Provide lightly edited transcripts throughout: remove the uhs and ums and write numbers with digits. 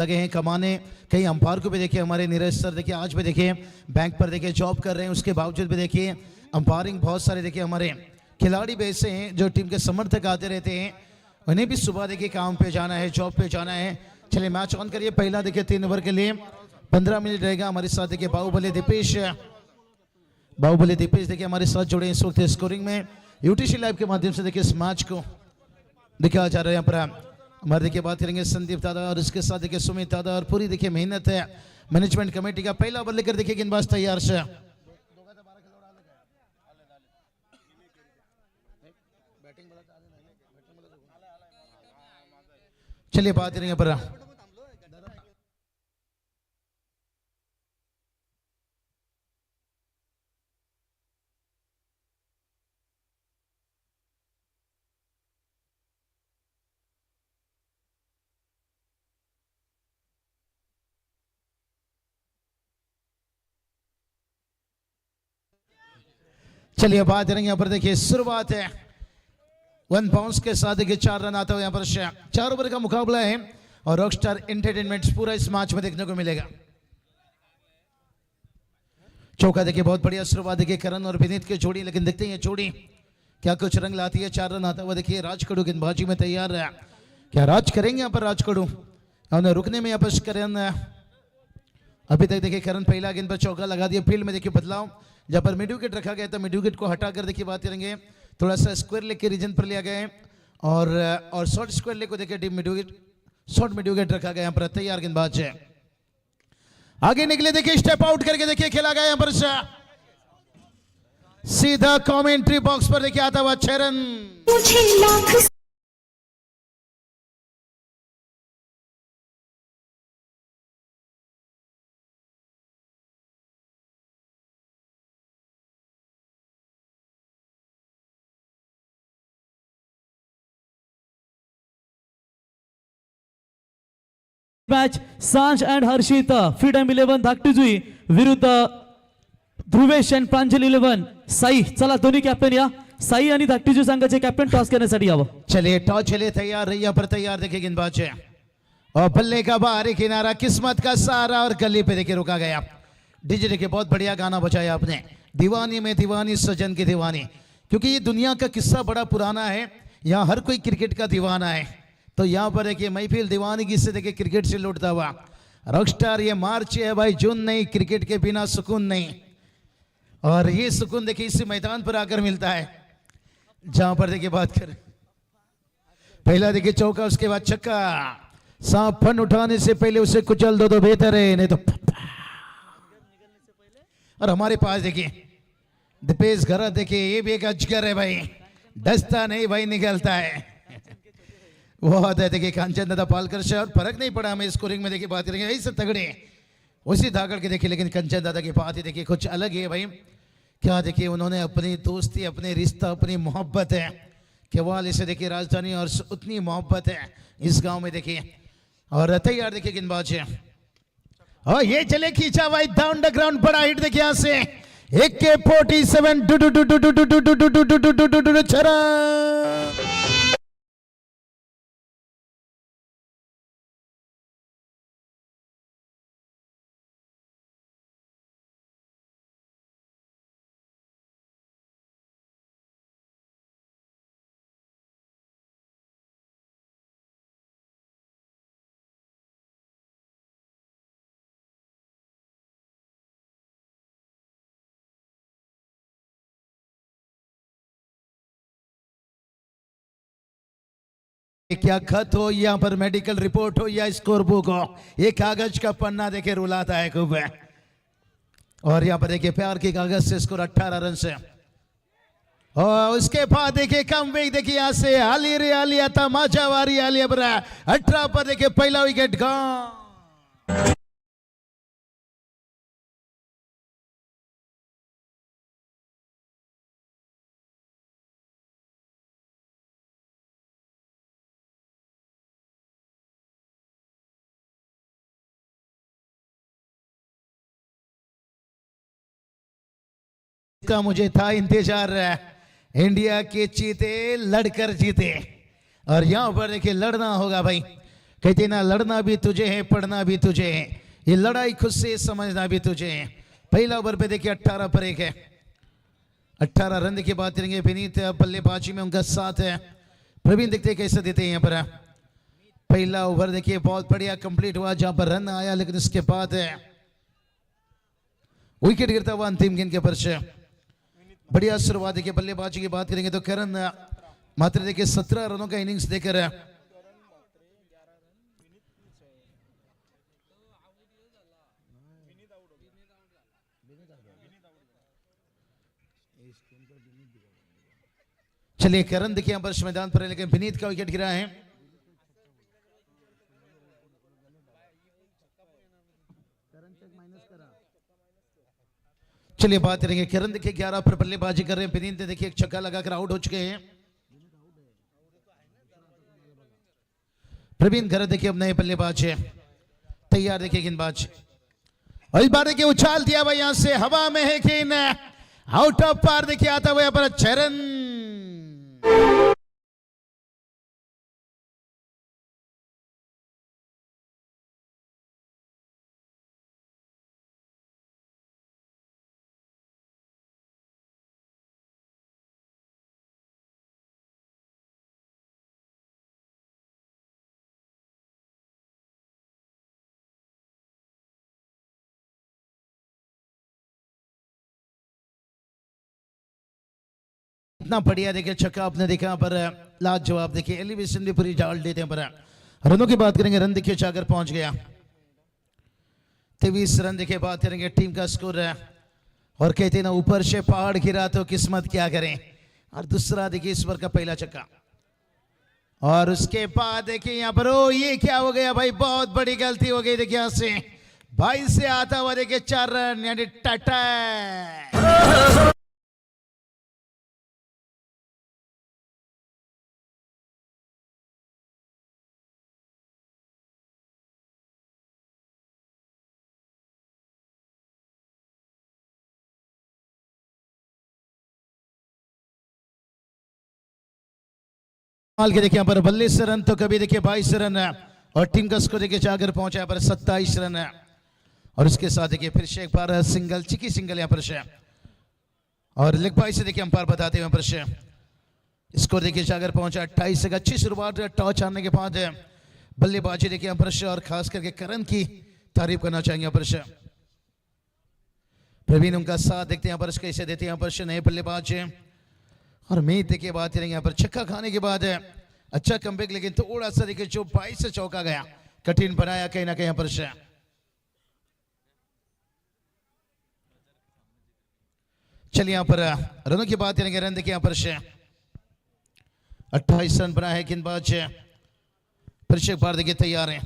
लगे हैं कमाने। कहीं अंपायर को भी देखिए, हमारे नीरज सर देखिए आज भी देखिए बैंक पर देखिए जॉब कर रहे हैं, उसके बावजूद भी देखिए अंपायरिंग बहुत सारे देखिए हमारे खिलाड़ी भी ऐसे हैं जो टीम के समर्थक आते रहते हैं, उन्हें भी सुबह देखिए काम पे जाना है, जॉब पे जाना है। चलिए मैच ऑन करिए। पहला देखिए 3 ओवर के लिए 15 मिनट रहेगा। हमारे साथ देखिए बाहुबली दीपेश देखिए हमारे साथ जुड़े इस वक्त स्कोरिंग में। यूटीसी लाइव के माध्यम से देखिए इस मैच को दिखाया जा रहा है। यहाँ पर हमारे देखिए बात करेंगे संदीप दादा और इसके साथ देखिए सुमित दादा और पूरी देखिए मेहनत है मैनेजमेंट कमेटी का। पहला ओवर लेकर देखिए गेंदबाज तैयार से। चलिए बात करेंगे पर चलिए बात करेंगे यहाँ पर देखिए शुरुआत है 1 बाउंस के साथ देखिए 4 रन आता हुआ यहाँ पर 4 ओवर का मुकाबला है और रॉकस्टार एंटरटेनमेंट्स पूरा इस मैच में देखने को मिलेगा। चौका देखिए बहुत बढ़िया शुरुआत देखिए करण और विनीत की जोड़ी, लेकिन देखते हैं ये जोड़ी क्या कुछ रंग लाती है। 4 रन आता हुआ देखिए राजकड़ू गेंदबाजी में तैयार है। क्या राज करेंगे यहाँ पर राजकड़ू, उन्हें रुकने में यहाँ पर करण अभी तक देखिए करण पहला गेंद पर चौका लगा दिया। फील्ड में देखिए बदलाव, जहां पर मिड विकेट रखा गया था मिड विकेट को हटाकर देखिए बात करेंगे थोड़ा सा स्क्वायर लेग के रीजन पर लिया गया है और शॉर्ट स्क्वायर लेग को देखिए deep mid wicket short mid wicket रखा गया। यहाँ पर तैयार गेंदबाज है, आगे निकले देखिए स्टेप आउट करके देखिए खेला गया यहाँ पर सीधा कमेंट्री बॉक्स पर देखिए आता हुआ 6 रन। मॅच सांज अँड हर्षित फ्रीडम 11 धाकटीजुई विरुद्ध ध्रुवेश अँड प्रांजल 11 साई। चला दोन्ही कॅप्टन या, साई आणि धाकटीजू संघाचे कॅप्टन टॉस करण्यासाठी यावं। चलिए टॉस चलिए तैयार रहिए पर तैयार देखिए गेंदबाज है और बल्ले का बाहरी किनारा किस्मत का सहारा और गली पे देखिए रुका गया। डीजे देखिए बहुत बढ़िया गाना बजाया आपने, दीवानी में दीवानी सजन की दीवानी, क्योंकि ये दुनिया का किस्सा बड़ा पुराना है। यहाँ हर कोई क्रिकेट का दीवाना है, तो यहाँ पर देखिए महफिल दीवानगी से देखिए क्रिकेट से लौटता हुआ रॉकस्टार। ये मार्च है भाई, जून नहीं, क्रिकेट के बिना सुकून नहीं। और ये सुकून देखिए इसी मैदान पर आकर मिलता है जहां पर देखिए बात करें पहला देखिए चौका, उसके बाद छक्का। सांप फन उठाने से पहले उसे कुचल दो तो बेहतर है, नहीं तो और हमारे पास देखिए दीपेश घर देखिए ये भी एक अजगर है भाई, डसता नहीं भाई निकलता है। बहुत है देखिए कांचन दादा पालकर से, और फर्क नहीं पड़ा हमें स्कोरिंग में देखिए बात करेंगे ऐसे तगड़े उसी धाकड़ के देखिए, लेकिन कंचन दादा की बात ही देखिए कुछ अलग है भाई। क्या देखिए उन्होंने अपनी दोस्ती, अपने रिश्ता, अपनी मोहब्बत है केवल से देखिए राजधानी और उतनी मोहब्बत है इस गांव में देखिए। और तैयार देखिए गेंदबाज है और ये चले खींचा भाई डाउन द ग्राउंड, बड़ा हिट देखिए यहां से AK-47 छरा। क्या खत हो यहाँ पर मेडिकल रिपोर्ट हो या स्कोर बुक हो, ये कागज का पन्ना देखे रुलाता है खूब है। और यहाँ पर देखिए प्यार के कागज से स्कोर 18 रन से। और उसके बाद देखिए कम वेग देखिए यहाँ से आली रे आलिया तमाचा वारी आलिया बरा 18 पर देखिए पहला विकेट गॉन। का मुझे था इंतजार, इंडिया के चीते लड़कर जीते और यहां पर देखिए लड़ना होगा भाई। कहते ना लड़ना भी तुझे है पढ़ना भी तुझे है, ये लड़ाई खुद से समझना भी तुझे है। पहला ओवर पे देखिए 18 पर 1 है, 18 रन की बात करेंगे। विनीत बल्लेबाजी में उनका साथ है। प्रवीण देखते कैसे देते हैं यहाँ पर। पहला ओवर देखिए बहुत बढ़िया कंप्लीट हुआ जहां पर रन आया, लेकिन इसके बाद विकेट गिरता हुआ अंतिम गेंद के ऊपर से। बढ़िया शुरुआत देखिए बल्लेबाजी की बात करेंगे तो करण मात्र देखिए 17 रनों का इनिंग्स देकर चलिए करण देखिए यहाँ पर मैदान पर है, लेकिन विनीत का विकेट गिरा है। चलिए बात करेंगे करण देखिए 11 पर बल्लेबाजी कर रहे हैं। विनीत ने देखिए एक छक्का लगाकर आउट हो चुके हैं। प्रवीण घर देखिए अब नए बल्लेबाज है, तैयार देखिए गेंदबाज। और इस बार देखिए उछाल दिया भाई यहां से हवा में है कि आउट ऑफ पार देखिए आता हुआ यहाँ पर चरण। इतना बढ़िया देखिए छक्का आपने देखा पर लाजवाब देखिए एलिवेशन भी पूरी डाल देते हैं पर। रनों की बात करेंगे, रन देखिए चाकर पहुंच गया 23 रन देखिए बात करेंगे टीम का स्कोर है। और कहते हैं ना ऊपर से पहाड़ गिरा तो किस्मत क्या करें। और दूसरा देखिए इस ओवर का पहला छक्का, और उसके बाद देखिए यहाँ पर ओ ये क्या हो गया भाई, बहुत बड़ी गलती हो गई देखिए यहां से 22 से आता हुआ देखिए 4 रन यानी टाटा। के देखिए यहाँ पर 42 रन तो कभी देखिए 22 रन है। और टीम का स्कोर देखिए जाकर पहुंचा यहाँ पर 27 रन है। और उसके साथ देखिए फिर से एक बार सिंगल चिकी सिंगल यहाँ पर से। और लेग बाई से देखिए अंपायर बताते हुए यहाँ पर से स्कोर देखिए जाकर पहुंचा 28 से। अच्छी शुरुआत टॉस आने के बाद बल्लेबाजी देखिए यहाँ पर से। और खास करके करण की तारीफ करना चाहेंगे यहाँ पर से। प्रवीण उनका साथ देखते हैं यहाँ पर कैसे देते हैं यहाँ पर से नए बल्लेबाज। और मीत देखिए बात करेंगे यहाँ पर छक्का खाने के बाद अच्छा कमबैक, लेकिन थोड़ा सा देखिए जो 22 से चौका गया कठिन बनाया कहीं ना कहीं यहाँ पर से। चलिए यहाँ पर रनों की बात करेंगे, रन देखिए यहाँ पर से 28 रन बना है गेंदबाज। फिर से एक बार देखिए तैयार है।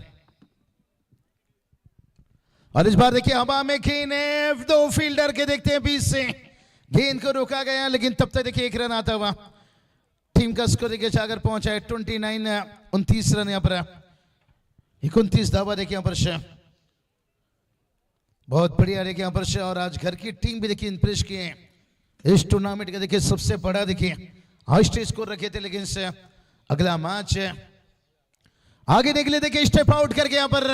और इस बार देखिए हवा में गेंद है, दो फील्डर के देखते हैं बीच से गेंद को रोका गया, लेकिन तब तक देखिए 1 रन आता हुआ टीम का स्कोर देखिए जाकर पहुंचा है 29 रन यहाँ पर 29 धावा देखिए यहाँ पर से। बहुत बढ़िया देखिए यहाँ पर से। और आज घर की टीम भी देखिए इंप्रेस किए इस टूर्नामेंट का देखिए सबसे बड़ा देखिए हाईएस्ट स्कोर रखे थे, लेकिन से अगला मैच आगे देख ले देखिए स्टेप आउट करके यहाँ पर।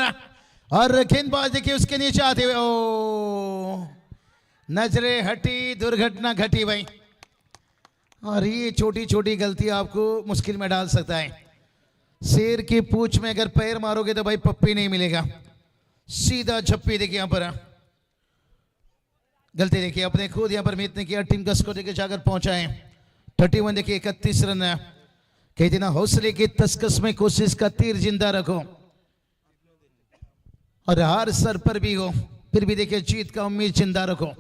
और गेंदबाज देखिए उसके नीचे आते हुए ओ नजरे हटी, दुर्घटना घटी भाई। और ये छोटी छोटी गलती आपको मुश्किल में डाल सकता है। शेर की पूंछ में अगर पैर मारोगे तो भाई पप्पी नहीं मिलेगा, सीधा झप्पी देखिए यहाँ पर। गलती देखिए अपने खुद यहाँ पर मीत ने किया। टीम का स्कोर देखिए जाकर पहुंचा है 31 देखिए 31 रन। कहते ना हौसले की तस्कस में कोशिश का तीर जिंदा रखो, और हार सर पर भी हो फिर भी देखिए जीत का उम्मीद जिंदा रखो।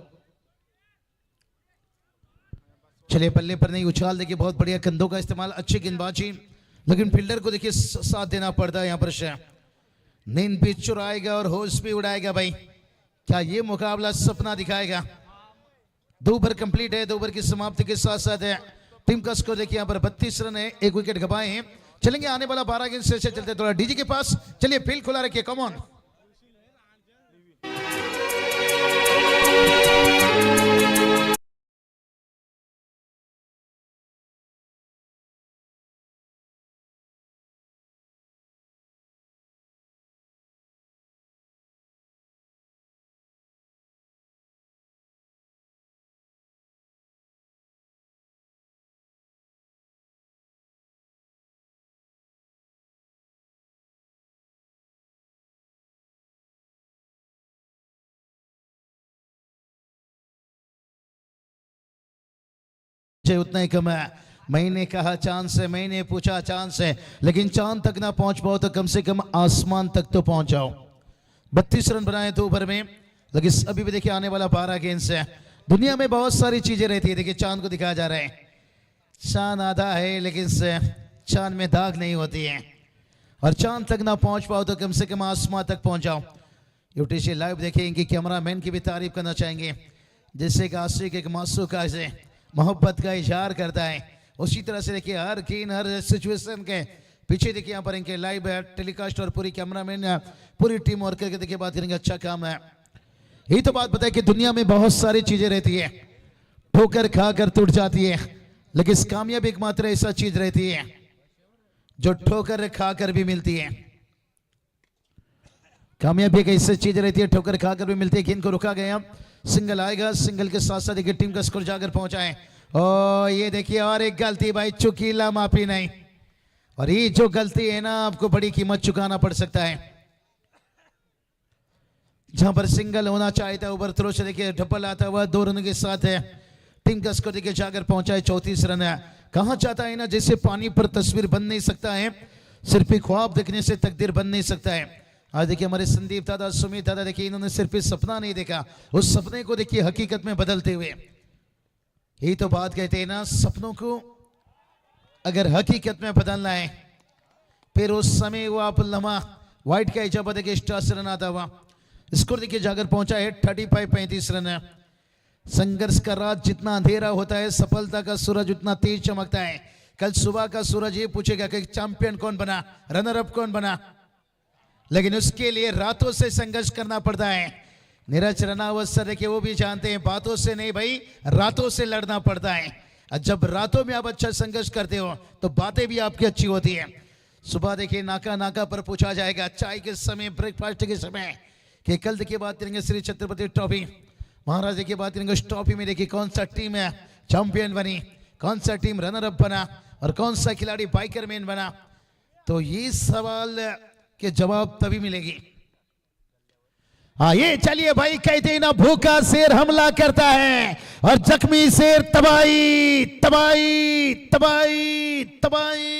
चलिए पल्ले पर नहीं उछाल देखिए बहुत बढ़िया कंधों का इस्तेमाल, अच्छी गेंदबाजी, लेकिन फील्डर को देखिए साथ देना पड़ता है यहाँ पर से। नींद भी चुराएगा और होश भी उड़ाएगा भाई। क्या ये मुकाबला सपना दिखाएगा। 2 ओवर कंप्लीट है, 2 ओवर की समाप्ति के साथ साथ है टीम का स्कोर देखिए यहाँ पर 32 रन है, 1 विकेट गंवाए हैं। चलेंगे आने वाला 12 गेंद से चलते थोड़ा डीजी के पास। चलिए फील्ड खुला रखिए, कम ऑन। मुझे उतना ही कम है। मैंने कहा चांद से, मैंने पूछा चांद से, लेकिन चांद तक ना पहुंच पाओ तो कम से कम आसमान तक तो पहुंच जाओ। 32 रन बनाए 2 ओवर में, लेकिन अभी भी देखिए आने वाला 12 गेंद है। दुनिया में बहुत सारी चीजें रहती है। देखिए चांद को दिखाया जा रहा है, चांद आधा है लेकिन चांद में दाग नहीं होती है। और चांद तक ना पहुंच पाओ तो कम से कम आसमान तक पहुंच जाओ। यूटीसी लाइव देखिए, इनकी कैमरामैन की भी तारीफ करना चाहेंगे। जैसे कि आशिक एक मासूका से मोहब्बत का इजहार करता है, उसी तरह से देखिए हर गेंद हर सिचुएशन के पीछे देखिए यहाँ पर इनके लाइव है टेलीकास्ट और पूरी कैमरामैन पूरी टीम वर्क करके देखिए बात करेंगे। अच्छा काम है। यही तो बात बताए कि दुनिया में बहुत सारी चीजें रहती है, ठोकर खाकर टूट जाती है, लेकिन कामयाबी एकमात्र ऐसा चीज रहती है जो ठोकर खाकर भी मिलती है। कामयाबी एक ऐसी चीज रहती है ठोकर खाकर भी मिलती है। गेंद को रुका गया, सिंगल आएगा, सिंगल के साथ साथ देखिए टीम का स्कोर जाकर पहुंचा है। और ये देखिए और एक गलती भाई, चुकीला माफी नहीं। और ये जो गलती है ना आपको बड़ी कीमत चुकाना पड़ सकता है। जहां पर सिंगल होना चाहता है ओवर थ्रो से देखिए डबल आता हुआ 2 रन के साथ है। टीम का स्कोर देखिए जाकर पहुंचा है 34 रन है। कहा चाहता है ना जैसे पानी पर तस्वीर बन नहीं सकता है, सिर्फ एक ख्वाब देखने से तकदीर बन नहीं सकता है। आज देखिए हमारे संदीप दादा, सुमित दादा देखिए इन्होंने सिर्फ सपना नहीं देखा, उस सपने को देखिए हकीकत में बदलते हुए। यही तो बात कहते हैं ना, सपनों को अगर हकीकत में बदलना है फिर उस समय वो आप लम्हा वाइट का इजाबा देखिए स्टार से रन आता हुआ। स्कोर देखिए जाकर पहुंचा है 35 रन है। संघर्ष का रात जितना अंधेरा होता है, सफलता का सूरज उतना तेज चमकता है। कल सुबह का सूरज ये पूछेगा कि चैंपियन कौन बना, रनर अप कौन बना, लेकिन उसके लिए रातों से संघर्ष करना पड़ता है। नीरज रनावत सर देखिए वो भी जानते हैं, बातों से नहीं भाई रातों से लड़ना पड़ता है। और जब रातों में आप अच्छा संघर्ष करते हो तो बातें भी आपकी अच्छी होती है। सुबह देखिए नाका नाका पर पूछा जाएगा चाय के समय, ब्रेकफास्ट के समय, कि कल देखिए बात करेंगे श्री छत्रपति ट्रॉफी महाराज देखिए बात करेंगे उस ट्रॉफी में देखिए कौन सा टीम है चैंपियन बनी, कौन सा टीम रनर अप बना और कौन सा खिलाड़ी बाइकर मैन बना। तो ये सवाल के जवाब तभी मिलेगी। हाँ ये चलिए भाई, कहते ना भूखा शेर हमला करता है और जख्मी शेर तबाही तबाही तबाही तबाही।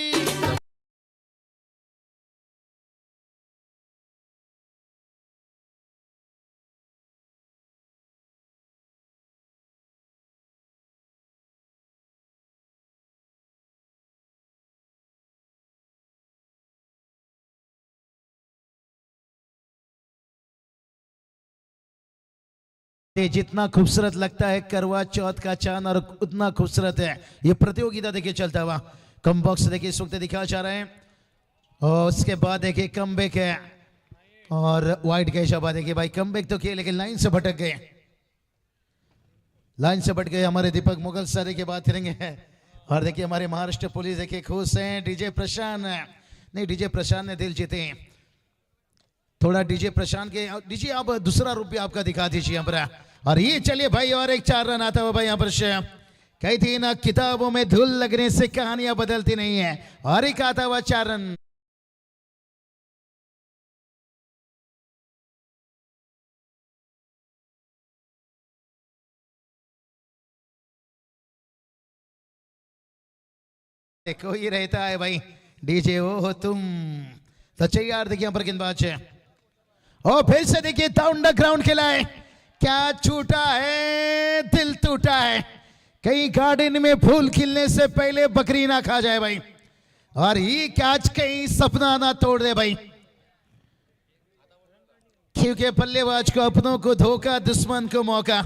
जितना खूबसूरत लगता है करवा चौथ का चांद और उतना खूबसूरत है ये प्रतियोगिता देखिए चलता हुआ। कम बॉक्स देखिए इस वक्त दिखाया जा रहा है और उसके बाद देखिए कम बैक है और वाइट के शाबा देखिए भाई कम बैक तो किए लेकिन लाइन से भटक गए, लाइन से भटक गए। हमारे दीपक मुगल सर देखिए बात करेंगे और देखिए हमारे महाराष्ट्र पुलिस देखिए खुश हैं। डीजे प्रशांत नहीं, डीजे प्रशांत ने दिल जीते हैं। थोड़ा डीजे प्रशांत के डीजे आप दूसरा रूप भी आपका दिखा दीजिए यहाँ पर। और ये चलिए भाई और एक 4 रन आता हुआ भाई यहाँ पर कही थी ना किताबों में धूल लगने से कहानियां बदलती नहीं है, और एक आता हुआ 4 रन। कोई रहता है भाई डीजे वो हो तुम। तो चाहिए यार देखिए यहाँ पर गेंदबाज है और फिर से देखिए डाउन द ग्राउंड खेला है, क्या छूटा है दिल टूटा है। कहीं गार्डन में फूल खिलने से पहले बकरी ना खा जाए भाई, और ये कैच कहीं सपना ना तोड़ दे भाई, क्योंकि बल्लेबाज को अपनों को धोखा दुश्मन को मौका।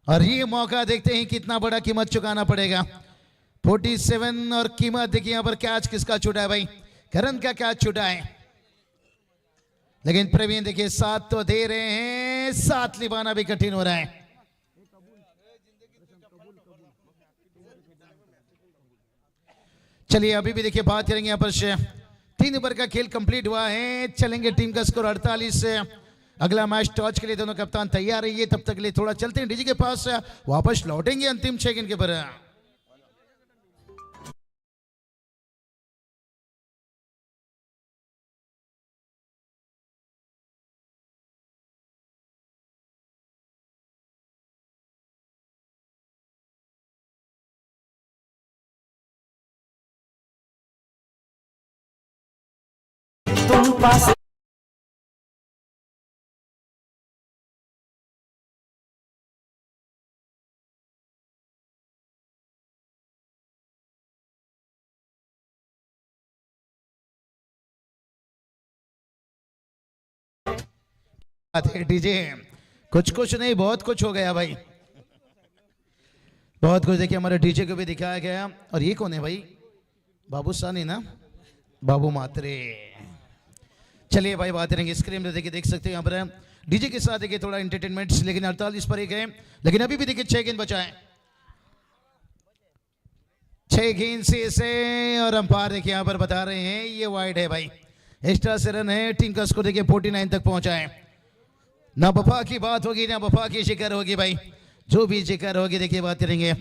और ये मौका देखते हैं कितना बड़ा कीमत चुकाना पड़ेगा। 47 और कीमत देखिए यहाँ पर कैच किसका छूटा है भाई, करण का कैच छूटा है। लेकिन प्रवीण देखिए साथ तो दे रहे हैं, साथ निभाना भी कठिन हो रहा है। चलिए अभी भी देखिए बात करेंगे यहाँ पर 3 ओवर का खेल कंप्लीट हुआ है। चलेंगे टीम का स्कोर 48 से। अगला मैच टॉस के लिए दोनों कप्तान तैयार है। तब तक के लिए थोड़ा चलते हैं डीजी के पास, वापस लौटेंगे अंतिम 6 गेंद के पर। तुम पास डीजे कुछ कुछ नहीं बहुत कुछ हो गया भाई, बहुत कुछ। देखिए हमारे डीजे को भी दिखाया गया। और ये कौन है भाई? बाबू सानी ना, बाबू मात्रे। चलिए भाई बात करेंगे स्क्रीन में। देखिए देख सकते हैं यहाँ पर डीजे के साथ देखिए थोड़ा एंटरटेनमेंट, लेकिन 48 पर एक है, लेकिन अभी भी देखिए 6 गेंद बचाए, 6 गेंद से और अंपायर देखिए यहाँ पर बता रहे हैं ये वाइड है भाई। एक्स्ट्रा से रन है, टीम का स्कोर देखिए 49 तक पहुंचा है। ना वफा की बात होगी ना वफा की शिकार होगी भाई, जो भी जिक्र होगी देखिए बात करेंगे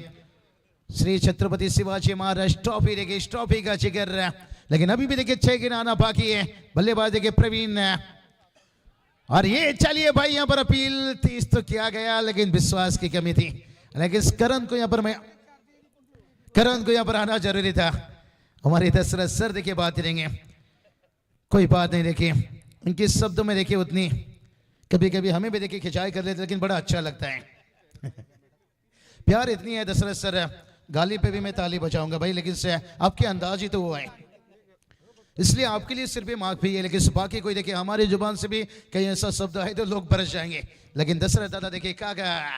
श्री छत्रपति शिवाजी महाराज ट्रॉफी। देखिए इस ट्रॉफी का जिक्र, लेकिन अभी भी देखिए 6 गेंद आना बाकी है। बल्लेबाज देखिए प्रवीण, और ये चलिए भाई यहाँ पर अपील 30 तो किया गया, लेकिन विश्वास की कमी थी। लेकिन करण को यहाँ पर आना जरूरी था। हमारे दशरथ सर देखिए बात करेंगे, कोई बात नहीं। देखिए इनके शब्दों में देखिए उतनी कभी कभी हमें भी देखिए खिंचाई कर लेते, लेकिन बड़ा अच्छा लगता है। प्यार इतनी है दशरथ सर, गाली पे भी मैं ताली बजाऊंगा भाई, लेकिन से आपके अंदाज ही तो वो है, इसलिए आपके लिए सिर्फ माफी है। लेकिन बाकी कोई देखिए हमारी जुबान से भी कहीं ऐसा शब्द है तो लोग बरस जाएंगे। लेकिन दशरथ दादा देखिए कागा,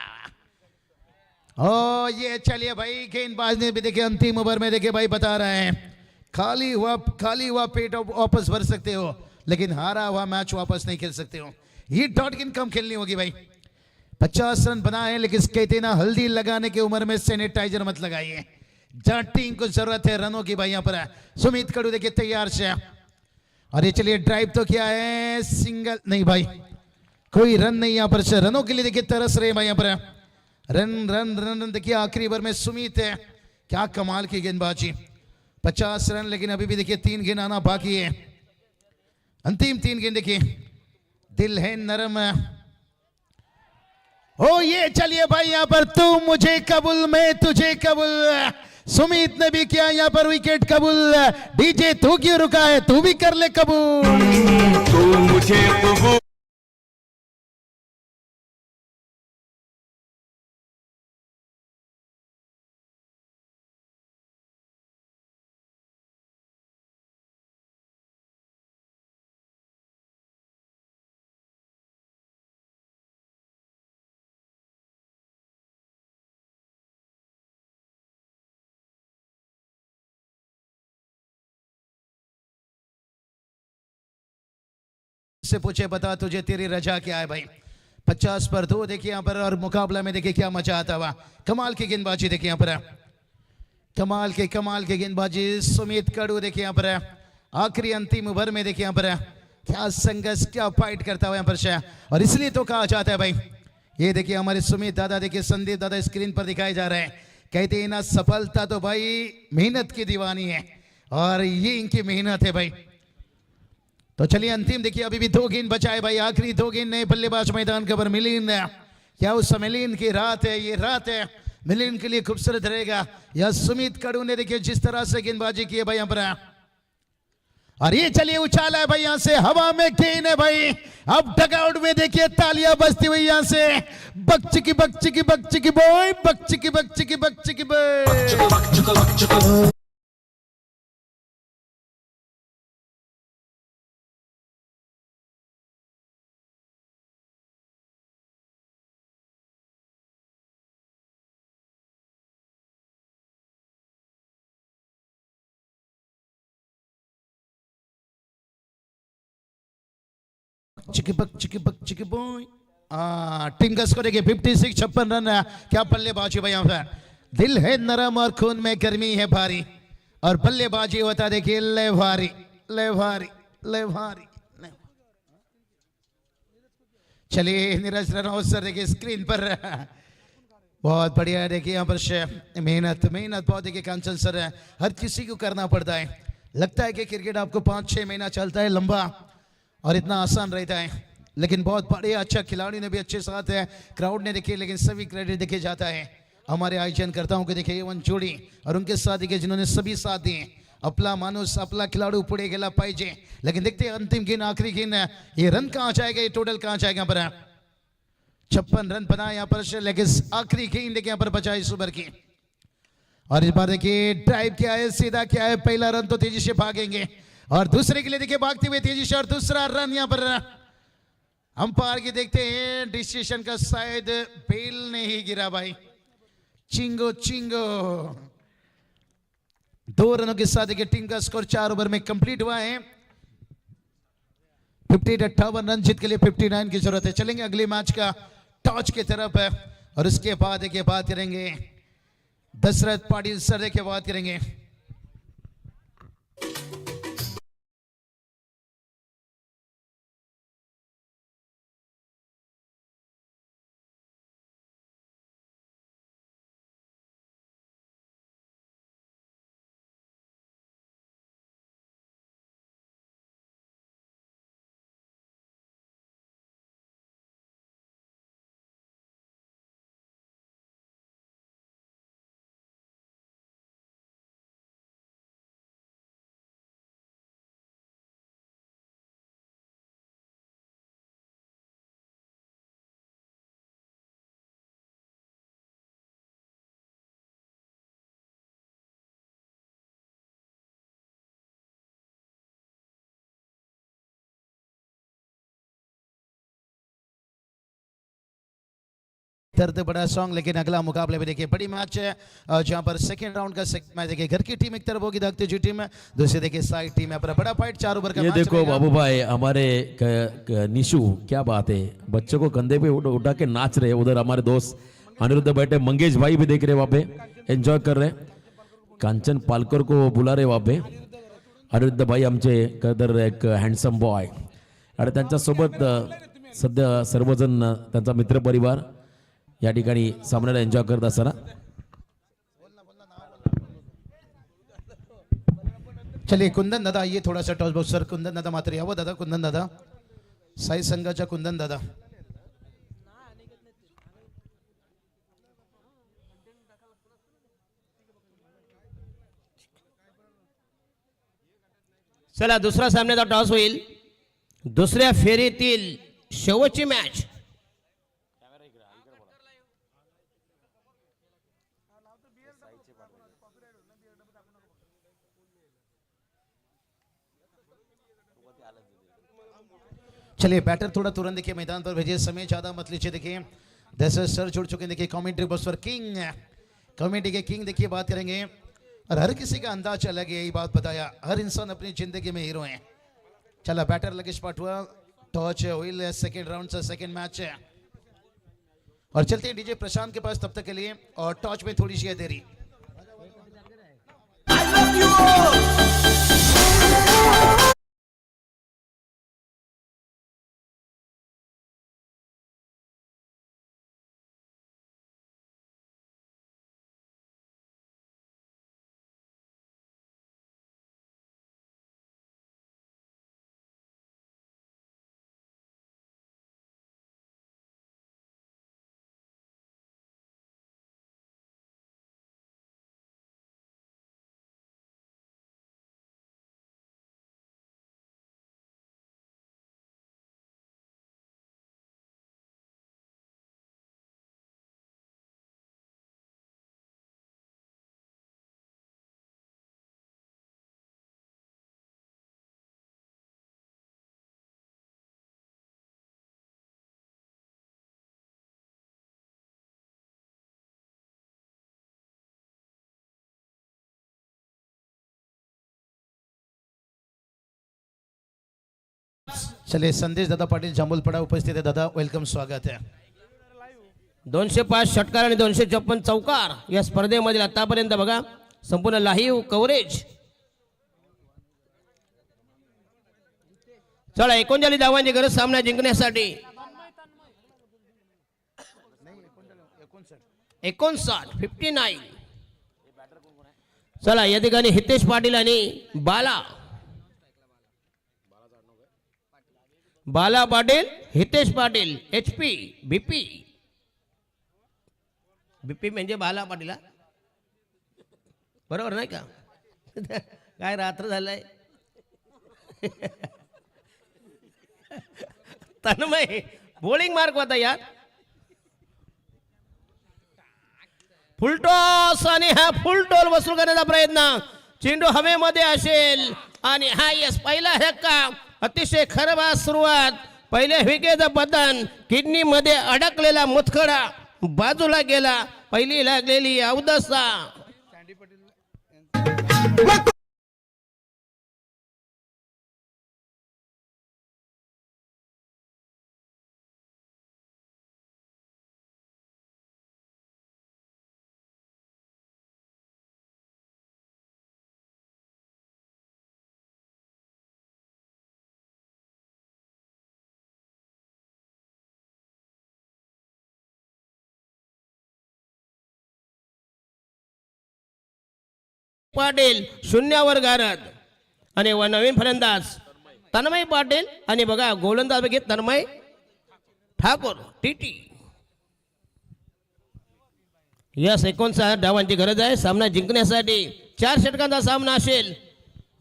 ओ ये चलिए भाई गेंदबाज ने भी देखिए अंतिम ओवर में देखिए भाई बता रहे हैं खाली हुआ पेट वापस भर सकते हो, लेकिन हारा हुआ मैच वापस नहीं खेल सकते हो। ये डॉट गेंद कम खेलनी होगी भाई। 50 रन बनाए, लेकिन कहते ना हल्दी लगाने की उम्र में सैनिटाइजर मत लगाइए। जहां टीम को जरूरत है रनों की भाई, यहाँ पर सुमित कड़ू देखिए तैयार से। और ये चलिए ड्राइव तो क्या है, सिंगल नहीं भाई, कोई रन नहीं यहाँ पर से। रनों के लिए देखिए तरस रहे भाई यहाँ पर, रन रन रन। देखिए आखिरी ओवर में सुमित है, क्या कमाल की गेंदबाजी। 50 रन, लेकिन अभी भी देखिए 3 गेंद आना बाकी है, अंतिम 3 गेंद। देखिए दिल है नरम, ओ ये चलिए भाई यहाँ पर तू मुझे कबूल मैं तुझे कबूल। सुमित ने भी किया यहाँ पर विकेट कबूल। डीजे तू क्यों रुका है, तू भी कर ले कबूल। तू मुझे कबूल से पूछे बता तुझे तेरी रजा क्या है भाई। 50 पर 2 देखिए यहाँ पर, और मुकाबला में देखिए क्या मजा आता हुआ। कमाल की गेंदबाजी देखिए यहाँ पर, कमाल के गेंदबाजी सुमित कड़ू देखिए यहाँ पर। आखिरी अंतिम ओवर में देखिए यहाँ पर क्या संघर्ष, क्या फाइट करता हुआ यहाँ पर से। और इसलिए तो कहा जाता है भाई, ये देखिए हमारे सुमित दादा देखिए, संदीप दादा स्क्रीन पर दिखाए जा रहे हैं। कहते हैं ना सफलता तो भाई मेहनत की दीवानी है, और ये इनकी मेहनत है भाई। तो चलिए अंतिम देखिए अभी भी 2 गेंद बचाए भाई, आखिरी 2 गेंद ने बल्लेबाज मैदान के ऊपर। मिलिंद, क्या उस मिलिंद की रात है, ये रात है मिलिंद के लिए खूबसूरत रहेगा। या सुमित कड़ू ने देखिए जिस तरह से गेंदबाजी की है भाई यहाँ पर, और ये चलिए उछाला है भाई यहाँ से, हवा में गेंद है भाई। अब डगआउट में देखिए तालियां बजती हुई यहाँ से, बकचिकी बकचिकी बकचिकी बॉय, बकचिकी बकचिकी बकचिकी बॉय। चिकी बक बॉय। टीम का स्कोर देखिए 56, 56 रन। क्या बल्लेबाजी भाई यहाँ पर, दिल है नरम और खून में गर्मी है भारी, और बल्लेबाजी होता देखिए ले भारी ले भारी ले भारी। चलिए नीरज रनौत सर देखिए स्क्रीन पर, बहुत बढ़िया है। देखिए यहाँ पर मेहनत बहुत देखिए कांचन सर है, हर किसी को करना पड़ता है। लगता है कि क्रिकेट आपको 5-6 महीना चलता है लंबा, और इतना आसान रहता है, लेकिन बहुत बड़े अच्छा खिलाड़ी ने भी अच्छे साथ है, क्राउड ने देखिए, लेकिन सभी क्रेडिट देखे जाता है हमारे आयोजन करताओं के देखिए एवन जोड़ी और उनके साथ देखिए जिन्होंने सभी साथ दिए। अपना मानुस अपना खिलाड़ू पुढे गेला पाहिजे. लेकिन देखते हैं अंतिम गेंद आखिरी गेंद ये रन कहाँ जाएगा ये टोटल कहाँ जाएगा पर 56 रन बना यहाँ पर लेकिन आखिरी गेंद देखिए यहाँ पर बचा इस ओवर की. और इस बार देखिए ड्राइव क्या है सीधा क्या है. पहला रन तो तेजी से भागेंगे और दूसरे के लिए देखिए भागते हुए तेजी से और दूसरा रन यहाँ पर अंपायर की देखते हैं डिसीजन का शायद बेल नहीं गिरा भाई. चिंगो चिंगो 2 रनों के साथ देखिए टीम का स्कोर 4 ओवर में कंप्लीट हुआ है. 58 रन जीत के लिए 59 की जरूरत है. चलेंगे अगले मैच का टॉस की तरफ और उसके बाद देखिए बात करेंगे दशरथ पाटिल सर देखिए बात करेंगे. दर्द बड़ा सॉन्ग लेकिन अगला मुकाबले में देखिए बड़ी मैच है जहां पर सेकंड राउंड का मैच देखिए घर की टीम एक तरफ होगी दागती जी टीम दूसरी देखिए साइड टीम है पर बड़ा फाइट 4 ओवर का ये मैच देखो रहेगा. बाबू भाई हमारे निशु क्या बात है बच्चों को कंधे पे उठा के नाच रहे. उधर हमारे दोस्त अनिरुद्ध बैठे मंगेश भाई भी देख रहे वहाँ पे एंजॉय कर रहे. कांचन पालकर को बुला रहे वहाँ पे. अनिरुद्ध भाई आमचे कदर एक हँडसम बॉय आणि त्यांच्यासोबत सध्या सर्वजण त्यांचा मित्रपरिवार या ठिकाणी सामन्याला एन्जॉय करत असताना. चलिए कुंदन दादा ये थोड़ा सा टॉस बॉक्स सर कुंदन दादा मात्र यावं दादा कुंदन दादा साई संघाच्या कुंदन दादा. चला दुसरा सामन्याचा टॉस होईल. दुसऱ्या फेरीतील शेवटची मॅच. चलिए बैटर थोड़ा तुरंत देखिए मैदान पर भेजिए समय ज्यादा मत लीजिए. देखिए दशरथ सर जुड़ चुके हैं देखिए कमेंट्री बॉक्स पर किंग कमेंट्री के किंग देखिए बात करेंगे और हर किसी का अंदाज अलग है. यही बात बताया हर इंसान अपनी जिंदगी में हीरो है. चला बैटर लगेच पाठवा टॉच होईल सेकंड राउंडचा सेकंड मैच है और चलते हैं डीजे प्रशांत के पास तब तक के लिए और टॉच में थोड़ी सी है देरी. चलिए संदेश दादा पाटील जांभूलपडा उपस्थित है. दादा वेलकम स्वागत है. 205 षटकार आणि 254 चौकार या स्पर्धेमधील आतापर्यंत बघा संपूर्ण लाईव्ह कव्हरेज. चला 39 धावांची गरज सामना जिंकण्यासाठी. 59. चला या ठिकाणी हितेश पाटील आणि बाला पाटील हितेश पाटील HP BP म्हणजे बाला पाटील बरोबर नाही का काय रात्र झालंय तन्मय बॉलिंग मार्क होता यार फुलटॉस आणि हा फुल टॉल वसूल करण्याचा प्रयत्न चेंडू हवेमध्ये असेल आणि हा यस पहिला धक्का अतिशय खराब सुरुवात पहिल्या विकेटचं पतन किडनी मध्ये अडकलेला मुतखडा बाजूला गेला पहिली लागलेली अवदसा पाटील शून्यावर गारद आणि नवीन फलंदाज तन्मय पाटील आणि बघा गोलंदाज बघित तन्मय ठाकूर टीटी या 59 धावांची गरज आहे सामना जिंकण्यासाठी 4 षटकांचा सामना असेल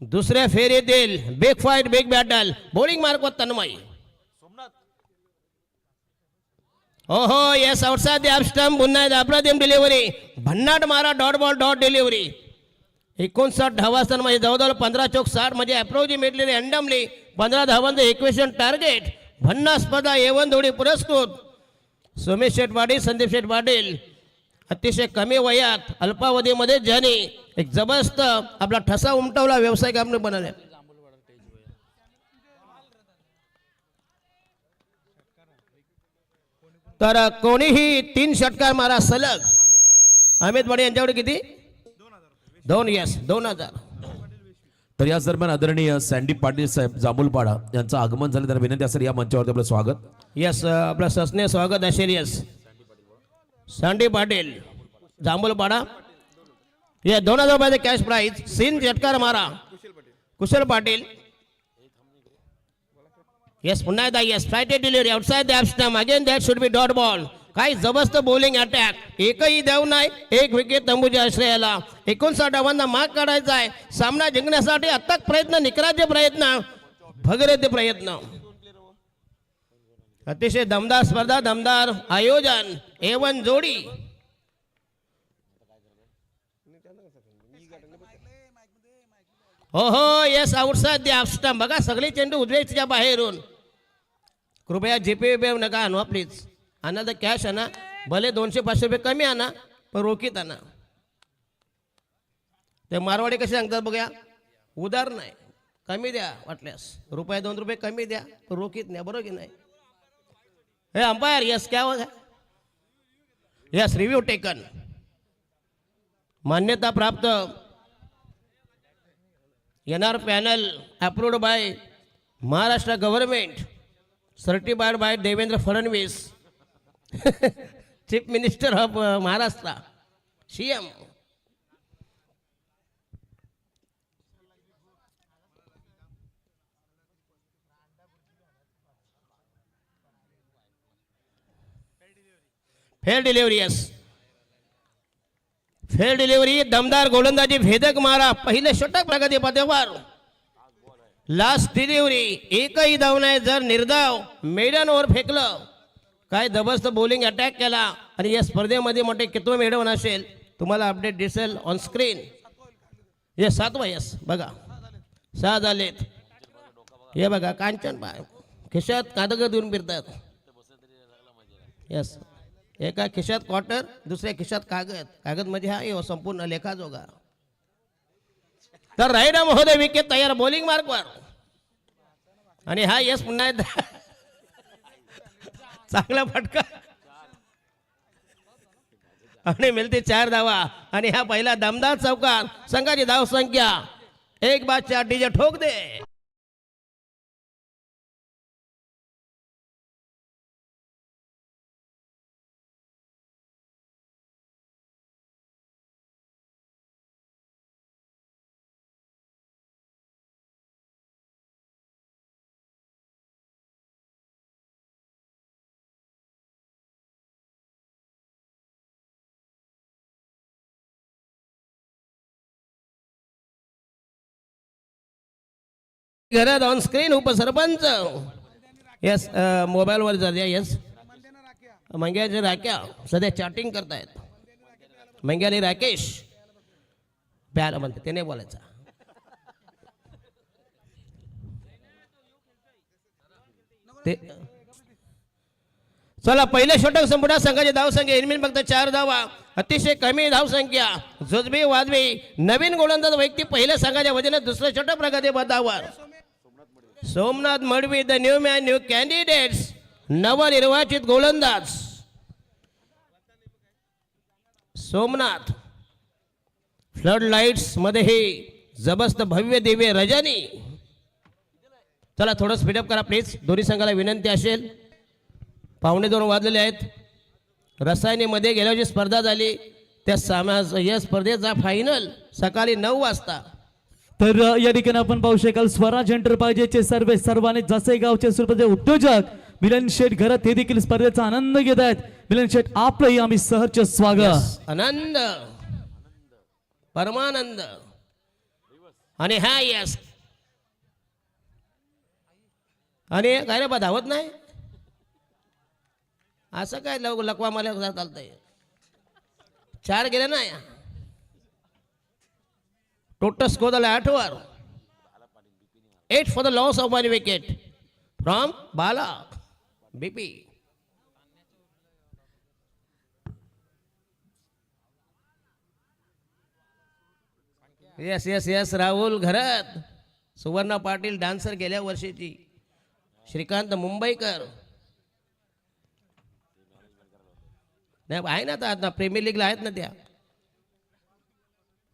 दुसऱ्या फेरीतील big fight big battle bowling mark Tanmay ओहो yes outside the off stump पुन्हा अप्रतिम डिलिव्हरी भन्नाट मारा डॉट बॉल डॉट डिलिव्हरी 59 धावा असताना म्हणजे जवळजवळ 15 चौक 60 म्हणजे अप्रॉक्सिमेटली रँडमली 15 धावांचं इक्वेशन टार्गेट भन्ना स्पर्धा एवन जोडी पुरस्कृत सोमेश शेठ पाटील संदीप शेठ पाटील अतिशय कमी वयात अल्पावधीमध्ये ज्यांनी एक जबरदस्त आपला ठसा उमटवला व्यावसायिक आपण बनवले तर कोणीही 3 षटकार मारा सलग अमित पाटील यांच्याकडे किती 2000 तर याच दरम्यान आदरणीय सँडी पाटील साहेब जांभूलपाडा यांचं आगमन झालं तर विनंती असेल या मंचावरती आपलं स्वागत यस आपलं सस्ने स्वागत असेल यस सँडी पाटील जांभूलपाडा या 2000 रुपयाचे कॅश प्राईज 3 षटकार मारा कुशल पाटील यस पुन्हा एकदा yes flighted delivery outside the off stump again that should be dot ball काही जबरदस्त बॉलिंग अटॅक एकही देऊ नाही एक विकेट तंबूच्या आश्रयाला 59 धावांना माग काढायचा आहे सामना जिंकण्यासाठी अथक प्रयत्न निकराचे प्रयत्न भगीरथ प्रयत्न अतिशय दमदार स्पर्धा दमदार आयोजन A1 जोडी हो हो yes outside the off stump बघा सगळे चेंडू उजव्याच्या बाहेरून कृपया जीपे नका आणू प्लीज आणा तर कॅश आणा भले 200-500 रुपये कमी आणा पण रोखीत आणा ते मारवाडी कसे सांगतात बघा उदार नाही कमी द्या वाटल्यास ₹2 कमी द्या पण रोखीत नाही बरोबर की नाही हे अंपायर यस क्या होगा यस रिव्ह्यू टेकन मान्यता प्राप्त NR panel approved by Maharashtra government certified by Devendra Fadnavis chief minister of Maharashtra CM fair delivery yes fair delivery दमदार गोलंदाजी भेदक मारा पहिले षटक प्रगती पथावर लास्ट डिलिव्हरी एकही धाव नाही जर निर्धाव मेडन ओव्हर फेकलं काय जबरदस्त बॉलिंग अटॅक केला आणि या स्पर्धेमध्ये मोठे कितवं मेडन असेल तुम्हाला अपडेट दिसेल ऑन स्क्रीन हे 7वा यस बघा 6 झालेत हे बघा कांचन बाय खिशात कागद देऊन फिरतात यस एका खिशात क्वार्टर दुसऱ्या खिशात कागद म्हणजे हा यो संपूर्ण लेखाजोगा तर रायडा महोदय विकेट तयार बॉलिंग मार्कवर आणि हा यस पुन्हा चांगला फटका आणि मिळते 4 धावा आणि हा पहिला दमदार चौकार संघाची धाव संख्या 1/4 डीजे ठोक दे घरात ऑन स्क्रीन उपसरपंच येस मोबाईलवर जाऊया येस मंग्याचे राख्या सध्या चॅटिंग करतायत मंग्याने राकेश प्याला म्हणते ते नाही बोलायचं ते चला पहिल्या षटक संपूर्ण संघाची धावसंख्या एनिमिन फक्त 4 धावा अतिशय कमी धावसंख्या जुजबी वाजवी नवीन गोलंदाज व्यक्ती पहिल्या संघाच्या वतीने दुसऱ्या षटक प्रगती पथावर Somnath Madavi the new man new candidates नवनिर्वाचित गोलंदाज सोमनाथ फ्लड लाईट्स मध्ये हे जबरदस्त भव्य दिव्य रजनी चला थोडं स्पीडअप करा प्लीज दोन्ही संघाला विनंती असेल 1:15 वाजलेले आहेत रसायनीमध्ये गेल्या वर्षी स्पर्धा झाली त्या या स्पर्धेचा फायनल सकाळी 9 वाजता तर या ठिकाणी आपण पाहू शकाल स्वराज एंटरप्राइजेसचे सर्वांनी जसे गावचे सुप्रसिद्ध उद्योजक मिलन शेठ घरात हे देखील स्पर्धेचा आनंद घेत आहेत मिलन शेठ आपलंही आम्ही सहर्ष स्वागत आनंद परमानंद आणि हा यस आणि काय रे बा धावत नाही असं काय लकवा मला चालतंय 4 गेले ना टोटल स्कोर झाला 8 वर 8 for the loss of 1 wicket from Bala BP yes Rahul घरात सुवर्णा पाटील डान्सर गेल्या वर्षीची श्रीकांत मुंबईकर नाही आहे ना आता प्रीमियर लीगला आहेत ना त्या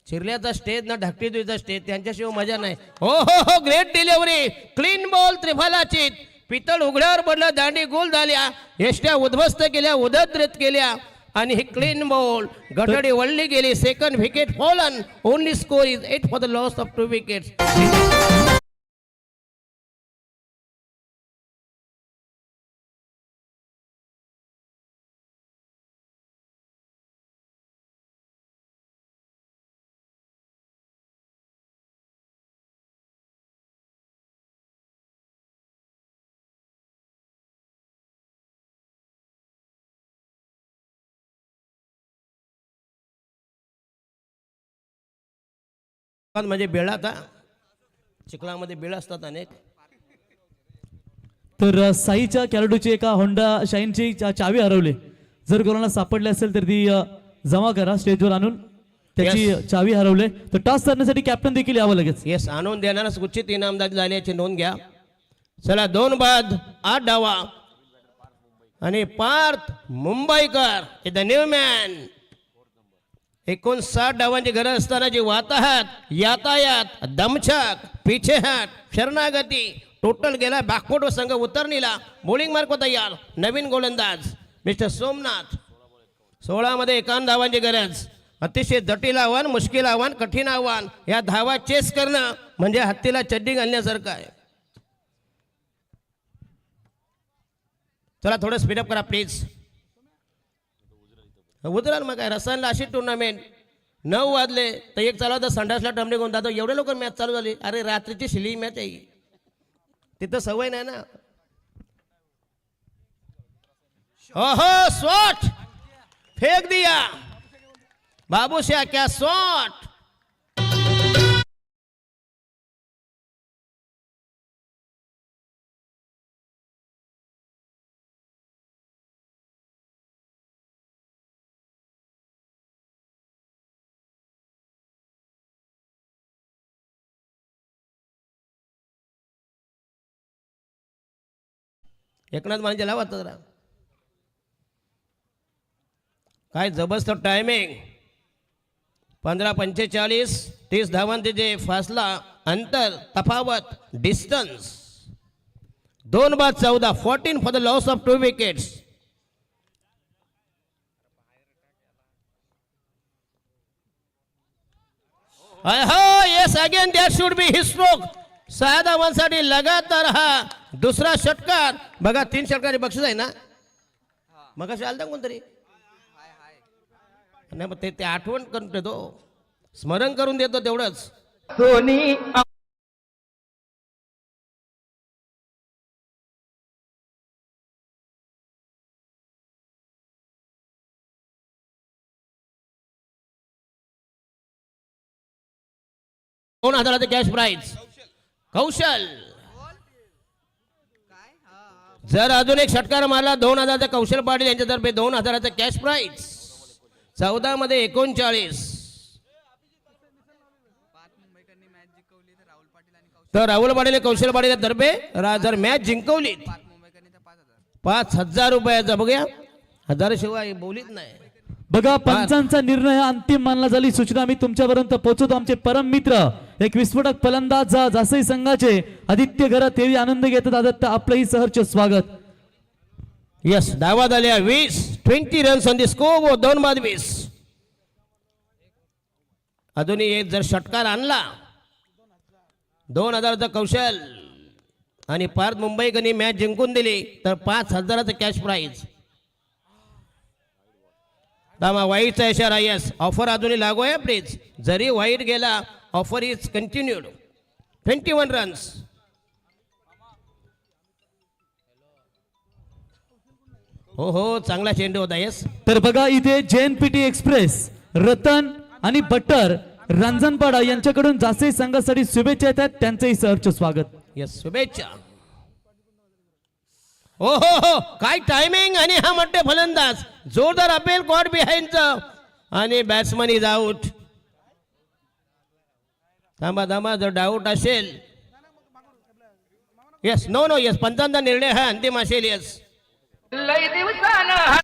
चिरल्याचा स्टेज ना ढकटीचा स्टेज त्यांच्याशिवाय मजा नाही हो हो हो ग्रेट डिलिव्हरी क्लीन बॉल त्रिफलाची पितळ उघड्यावर पडलं दांडी गोल झाल्या एष्ट्या उद्ध्वस्त केल्या उदद्रित केल्या आणि ही क्लीन बॉल गटाडी वळली गेली second wicket fallen only score is 8 for the loss of 2 wickets म्हणजे बेळा आता चिखलामध्ये बेळ असतात अनेक तर साईच्या कॅरेडूची एका होंडा शाईनची चावी हरवली जर कोणाला सापडली असेल तर ती जमा करा स्टेजवर आणून त्याची चावी हरवले तर टॉस करण्यासाठी कॅप्टन देखील यावं लगेच येस आणून देणारा उचित इनामदार झाल्याची नोंद घ्या चला 2 बाद 8 डावा आणि पार्थ मुंबईकर द न्यू मॅन 59 डावांची गरज असताना जी वाताहत यातायात दमछाक पिछेहाट शरणागती टोटल गेला बॅकफूट व संघ उतरणीला बॉलिंग मार्क तयार नवीन गोलंदाज मिस्टर सोमनाथ 16 मध्ये 51 धावांची गरज अतिशय जटिल आव्हान मुश्किल आव्हान कठीण आव्हान या धावा चेस करणं म्हणजे हत्तीला चड्डी घालण्यासारखं आहे चला थोडं स्पीडअप करा प्लीज उतराल मग काय रसायनला अशी टुर्नामेंट 9 वाजले तर एक चालू होता संडासला टमणे घेऊन जातो एवढे लोक मॅच चालू झाली अरे रात्रीची शिली मॅच आहे तिथं सवय नाही ना ओहो शॉट फेक दिया बाबूशाह क्या शॉट एकनाथ मानेच्या लावा जरा काय जबरदस्त टायमिंग 15:45 30 धावांचे जे फासला अंतर तफावत डिस्टन्स 2 बाद 14 14 for the loss of 2 wickets yes again that should be his stroke 6 धावांसाठी लगातार हा दुसरा षटकार बघा 3 षटकाचे बक्षीस आहे ना मग असे आलता कोणतरी नाही मग ते आठवण करून देतो स्मरण करून देतो तेवढंच 2,000 कॅश प्राइज कौशल. जर अजून एक षटकार मारला 2,000 कौशल पाटील यांच्यातर्फे 2,000 कॅश प्राइज. 14 मध्ये 39. तर राहुल पाटील कौशल पाटील तर्फे जर मॅच जिंकवली 5,000 रुपयाचा. बघूया 1000 शिवाय बोलीत नाही. बघा पंचांचा निर्णय हा अंतिम मानला झाली. सूचना मी तुमच्यापर्यंत पोहोचवतो. आमचे परम मित्र एक विस्फोटक फलंदाज जासई संघाचे आदित्य घरात तेही आनंद घेतात. आदित्य आपलंही सहर्ष स्वागत. यस धावा झाल्या 20. 20 रन्स ऑन दी स्कोर. 2 बाद 20. अजूनही एक जर षटकार आणला 2,000चा कौशल आणि पार्थ मुंबईकरांनी मॅच जिंकून दिली तर 5,000चा कॅश प्राइज. दामा वाईटचा इशारा. यस ऑफर अजूनही लागू आहे प्लीज. जरी वाईट गेला ऑफर इज कंटिन्यूड. 21 रन्स. हो हो चांगला चेंडू होता. यस तर बघा इथे JNPT एक्सप्रेस रतन आणि बट्टर रांजणपाडा यांच्याकडून जासई संघासाठी शुभेच्छा येतात. त्यांचंही सहर्ष स्वागत. यस शुभेच्छा. हो हो हो काय टायमिंग. आणि हा मोठे फलंदाज जोरदार अपेल कॉट बिहाइंडचा आणि बॅट्समन इज आउट. थांबा थांबा जर डाऊट असेल. यस नो नो यस पंचांचा निर्णय हा अंतिम असेल. यस लय दिवसानं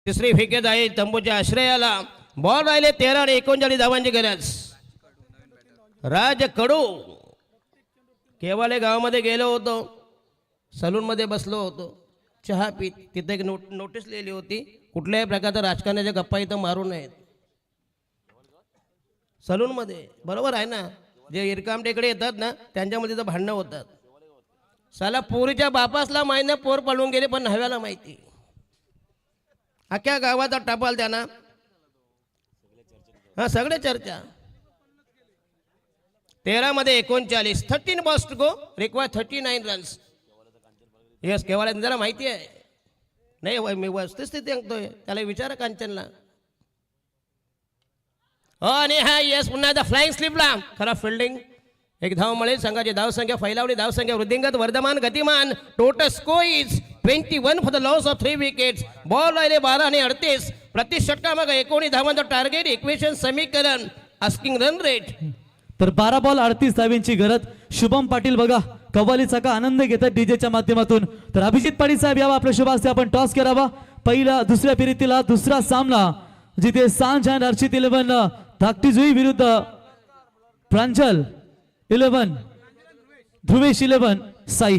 तिसरी फेकेत आहे तंबूच्या आश्रयाला. बॉल राहिले 13 आणि 39 धावांची गरज. राज कडू केवाले गावामध्ये गेलो होतो. सलून मध्ये बसलो होतो चहा पीत. तिथे एक नोटीस लिहिली होती कुठल्याही प्रकारच्या राजकारणाच्या गप्पा इथं मारू नयेत सलून मध्ये. बरोबर आहे ना. जे इरकाम टेकडे येतात ना त्यांच्यामध्ये तर भांडणं होतात. साला पोरीच्या बापासला माहिती पोर पळून गेले पण नव्याला माहिती. अख्ख्या गावाचा टपाल त्यांना. हा सगळे चर्चा. 13 मध्ये 39. 13 balls to go. Require 39 runs. Yes केवळ जरा माहिती आहे नाही. मी वस्तुस्थिती सांगतोय. त्याला विचारा कांचनला. हो आणि हा यस पुन्हा एकदा फ्लाइंग स्लिपला. खरा फिल्डिंग. एक धाव मिळेल. संघाची धावसंख्या फैलावली. धावसंख्या वृद्धिंगत वर्धमान गतिमान. Total score is 21 for the loss of 3 wickets. Ball राहिले 12 आणि 38. प्रति षटकामागे 19 धावांचं टार्गेट. इक्वेशन समीकरण आस्किंग रन रेट. तर 12 बॉल 38 धावांची गरज. शुभम पाटील बघा कव्वालीचा का आनंद घेतात डीजेच्या माध्यमातून. तर अभिजित पाटील साहेब यावा आपल्या शुभ हस्ते आपण टॉस करावा. पहिला दुसऱ्या फेरीतीला दुसरा सामना जिथे सांज अँड हर्षित 11 धाकटी जुई विरुद्ध प्रांजल 11 ध्रुवेश 11 साई.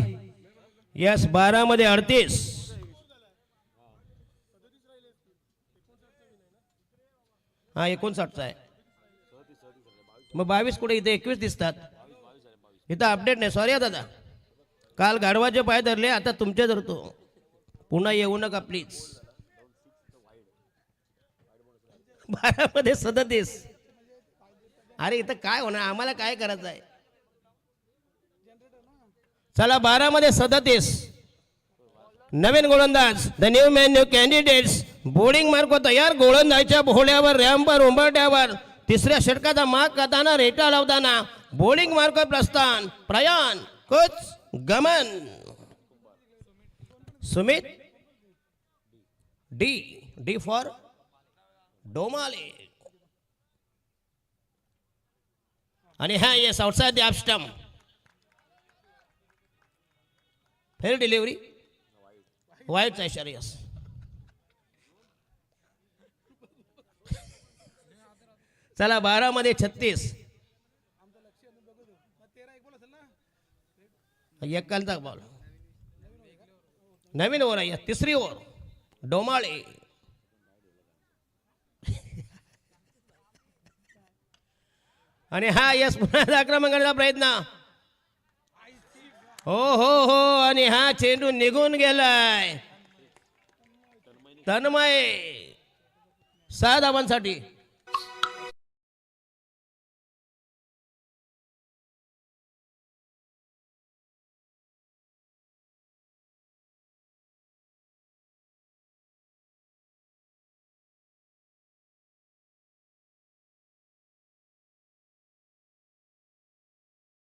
यस 12 मध्ये 38. हा 59चा आहे. मग 22 कुठे इथे 21 दिसतात. इथं अपडेट नाही. सॉरी दादा. काल गाढवाचे पाय धरले आता तुमचे धरतो. पुन्हा येऊ नका प्लीज. 12 मध्ये 37. अरे इथं काय होणार. आम्हाला काय करायचं आहे. चला 12 मध्ये 37. नवीन गोलंदाज the new man new candidates. Boarding mark तयार. गोलंदाजच्या भोवळ्यावर रॅम्पवर उंबरट्यावर तिसऱ्या षटकाचा माग करताना रेटा लावताना बोर्डिंग मार्क प्रस्थान प्रयाण कोच गमन. Sumit D. D for Domale. आणि हा yes outside the off stump. Fair delivery. वाईटचा इशारा. यस चला 12 मध्ये 36. एक कालचा बॉल. नवीन ओव्हर आहे. तिसरी ओव्हर. डोमाळे. आणि हा यस पुन्हा आक्रमण करण्याचा प्रयत्न. हो हो हो आणि हा चेंडू निघून गेलाय. तन्मय 6 धावांसाठी.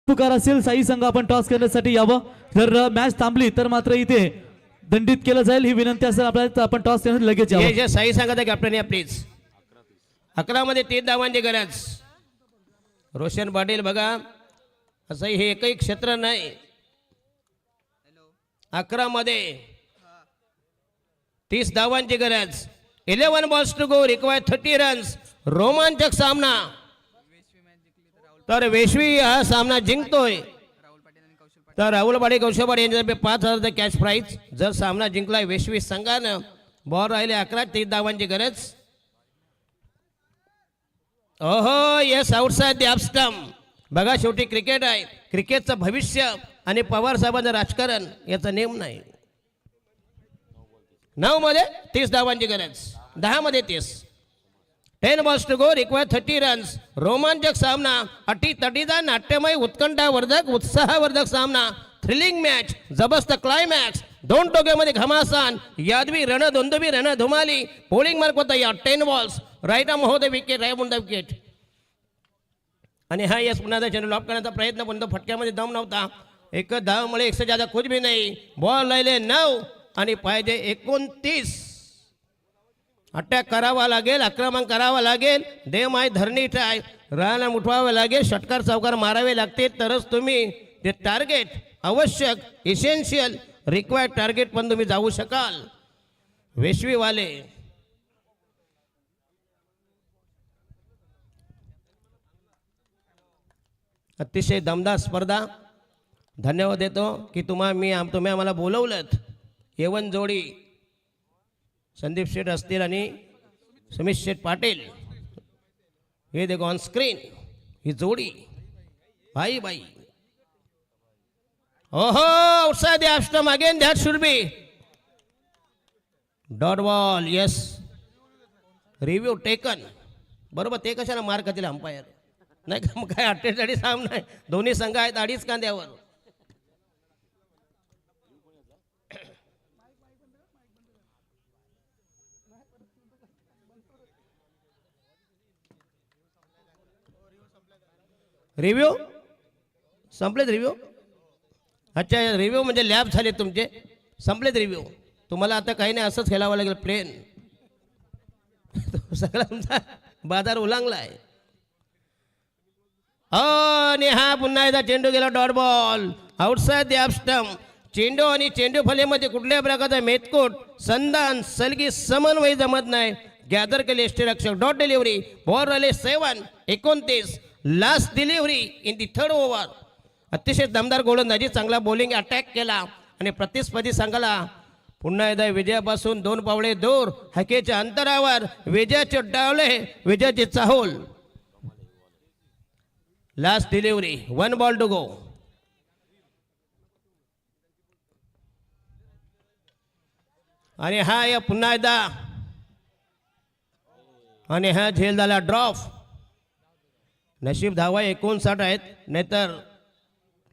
पुकार असेल साई संघ आपण टॉस करण्यासाठी यावं. जर मॅच थांबली तर मात्र इथे दंडित केलं जाईल ही विनंती असेल आपल्याला. आपण टॉस करण्यासाठी लगेच यावं. हे जे साई सांगत कॅप्टन या प्लीज. 11 मध्ये 3 धावांची गरज. रोशन पाटील बघा असं हे एकही क्षेत्र नाही. 11 मध्ये 30 धावांची गरज. 11 balls to go require 30 runs. रोमांचक सामना. तर वेशवी हा सामना जिंकतोय. तर राहुल पाटील कौशल पाटील यांच्यातर्फे 5,000 कॅश प्राईज. जर सामना जिंकलाय वेशवी संघानं. बॉल राहिले 11 30 धावांची गरज. ओहो येस आउटसाइड द स्टंप. बघा शेवटी क्रिकेट आहे. क्रिकेटचं भविष्य आणि पवार साहेबांचं राजकारण याचा नेम नाही. 9 मध्ये 30 धावांची गरज. 10 मध्ये 30. 10 balls to go require 30 runs. रोमांचक सामना. अटीतटीचा नाट्यमय उत्कंठावर्धक उत्साहवर्धक सामना. Thrilling match. जबरदस्त क्लायमॅक्स. 2 टोक्यामध्ये घमासान. यादवी रणधुंदुबी रणधुमाली. बॉलिंग मार्क होता या 10 balls. Right arm over the wicket. Right on the wicket. आणि हा यस पुन्हा चेंडू लॉप करण्याचा प्रयत्न पण तो फटक्यामध्ये दम नव्हता. 1 धावमुळे 100 ज्यादा कुछ भी नाही. बॉल राहिले 9 आणि पाहिजे 29. अटॅक करावा लागेल. आक्रमण करावा लागेल. देव आहे धरणी ट्राय. रान उठवावं लागेल. षटकार चौकार मारावे लागते तरच तुम्ही ते टार्गेट आवश्यक इसेन्शियल रिक्वायर्ड टार्गेट पण तुम्ही जाऊ शकाल. वेशवीवाले अतिशय दमदार स्पर्धा. धन्यवाद देतो की तुम्ही आम्हाला बोलवलंत. येवन जोडी संदीप शेठ असतील आणि समीर शेठ पाटील. हे देखो ऑन स्क्रीन ही जोडी. भाई भाई ओहो outside the stump again. That should be dot ball. Yes review taken. बरोबर ते कशाला मार्क दिला अंपायर नाही का. मग काय 48 सामना आहे. दोन्ही संघ आहेत 2.5 कांद्यावर. रिव्ह्यू संपलेत. रिव्ह्यू अच्छा रिव्ह्यू म्हणजे लॅब झाले तुमचे. संपलेत रिव्ह्यू. तुम्हाला आता काही नाही असंच खेळावं लागेल प्लेन. सगळा तुमचा बाजार उलांगला आहे. आणि हा पुन्हा एकदा चेंडू गेला dot ball outside the stump. चेंडू आणि चेंडू फलेमध्ये कुठल्या प्रकारचा मेतकोट संधान सलगी समन्वय जमत नाही. गॅदर केले यष्टीरक्षक. Dot delivery. बॉल राहिले 7 29. Last delivery in the 3rd over. अतिशय दमदार गोलंदाजी. चांगला बॉलिंग अटॅक केला आणि प्रतिस्पर्धी संघाला पुन्हा एकदा विजयापासून 2 पावले दूर हकेच्या अंतरावर विजयाचे डावले. विजयाचे चाहूल. Last delivery 1 ball to go. आणि हा या पुन्हा एकदा आणि हा झेल झाला ड्रॉप. नशीब धावा 59 आहेत नाहीतर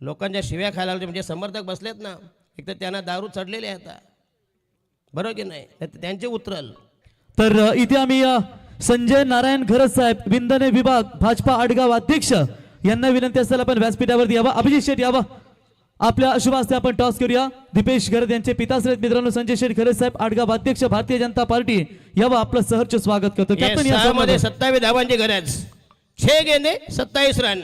लोकांच्या शिव्या खायला लागले. म्हणजे समर्थक बसलेत ना एक तर त्यांना दारू चढलेले आहेत. बरोबर की नाही त्यांचे उतरल. तर इथे आम्ही संजय नारायण घरत साहेब विंधने विभाग भाजपा आडगाव अध्यक्ष यांना विनंती असेल आपण व्यासपीठावरती यावं. अभिजित शेठ यावं. आपल्या शुभ हस्ते आपण टॉस करूया. दीपेश घरत यांचे पिताश्रेत मित्रांनो संजय शेठ घरत साहेब आडगाव अध्यक्ष भारतीय जनता पार्टी यावं आपलं सहर्ष स्वागत करतो. कॅप्टन या 27 धावांची गरज. 6 गेंदे 27 रन.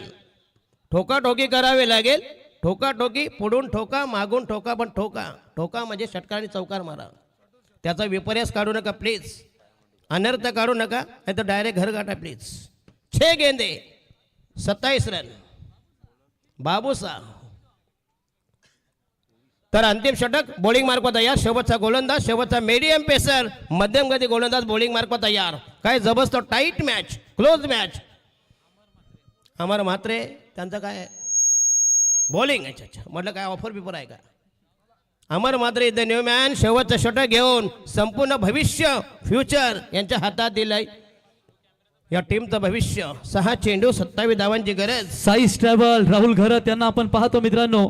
ठोकाठोकी करावे लागेल. ठोकाठोकी. पुढून ठोका मागून ठोका पण ठोका. ठोका म्हणजे षटकार आणि चौकार मारा. त्याचा विपर्यास काढू नका प्लीज. अनर्थ काढू नका नाही तर डायरेक्ट घर गाठा प्लीज. 6 गेंदे 27 रन. बाबूसा. तर अंतिम षटक बॉलिंग मार्क तयार. शेवटचा गोलंदाज शेवटचा मीडियम पेसर मध्यम गती गोलंदाज बॉलिंग मार्क तयार. काय जबरदस्त टाईट मॅच क्लोज मॅच. अमर म्हात्रे त्यांचं काय आहे बॉलिंग. अच्छा अच्छा, म्हटलं काय ऑफर बिफर आहे का. अमर म्हात्रे द न्यू मॅन शेवटचं षटक घेऊन संपूर्ण भविष्य फ्युचर यांच्या हातात दिलंय. या टीमचं भविष्य 6 चेंडू 27 धावांची गरज. साई स्ट्रॅबल राहुल घरत यांना आपण पाहतो मित्रांनो.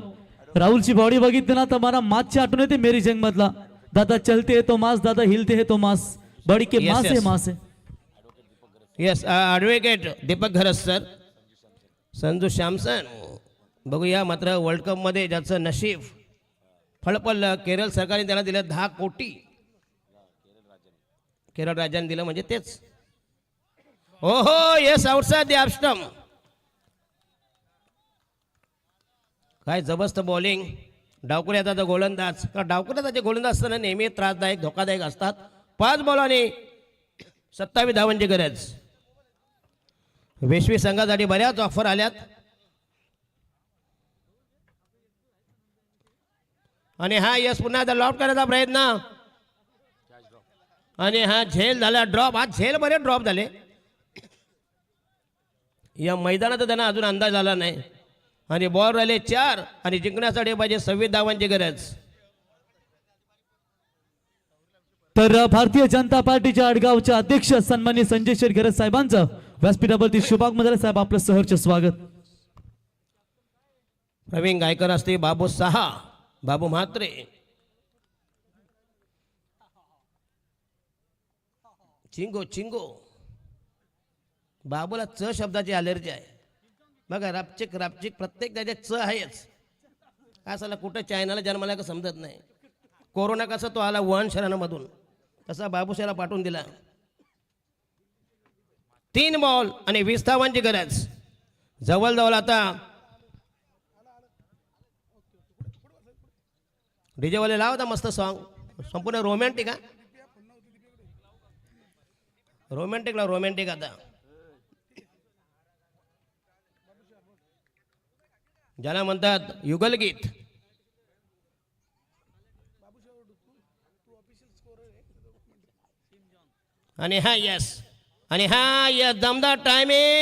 राहुलची बॉडी बघितली ना तर मला मासची आठवण येते मेरी जंग मधला. दादा चलते है तो मास, दादा हिलते है तो मास, बॉडी के Yes, मास है yes. मास है. Yes advocate Deepak Gharas sir. Sanju Samson बघूया. मात्र वर्ल्ड कपमध्ये ज्याचं नशीब फळपडलं, केरळ सरकारने त्याला दिलं 10 कोटी. केरळ राज्याने दिलं म्हणजे तेच. ओहो येस आउटसाइड द ऑफ. काय जबरदस्त बॉलिंग. डावकुऱ्याचा गोलंदाज, डावकुऱ्याचे गोलंदाज असताना नेहमी त्रासदायक धोकादायक असतात. 5 बॉलाने 27 धावांची गरज. वेशवी संघासाठी बऱ्याच ऑफर आल्यात. आणि हा यस पुन्हा आता लॉट करायचा प्रयत्न. आणि हा झेल झाला ड्रॉप. हा झेल बरे ड्रॉप झाले. या मैदानात त्यांना अजून अंदाज आला नाही. आणि बॉल राहिले 4 आणि जिंकण्यासाठी पाहिजे 26 धावांची गरज. तर भारतीय जनता पार्टीच्या आडगावचे अध्यक्ष सन्माननीय संजय शेठ घरत साहेबांचं व्यासपीठावरती शुभाग मदारे साहेब आपलं सहर्ष स्वागत. प्रवीण गायकर असते, बाबू सहा, बाबू म्हात्रे, चिंगो चिंगो. बाबूला च शब्दाची अलर्जी आहे बघा. रापचिक रापचिक प्रत्येक त्याच्यात च आहेच. असाला कुठं चायनाला जन्माला का समजत नाही. कोरोना कसा तो आला वुहान शहरामधून, तसा बाबूशाला पाठवून दिला. 3 बॉल आणि 20 धावांची गरज. जवळ आता डीजे वाले लाव होता मस्त सॉन्ग. संपूर्ण रोमॅन्टिक. हा रोमॅन्टिक लाव, रोमॅन्टिक. आता ज्याला म्हणतात युगलगीत. आणि हा यस, आणि हा यस दमदार टायमिंग.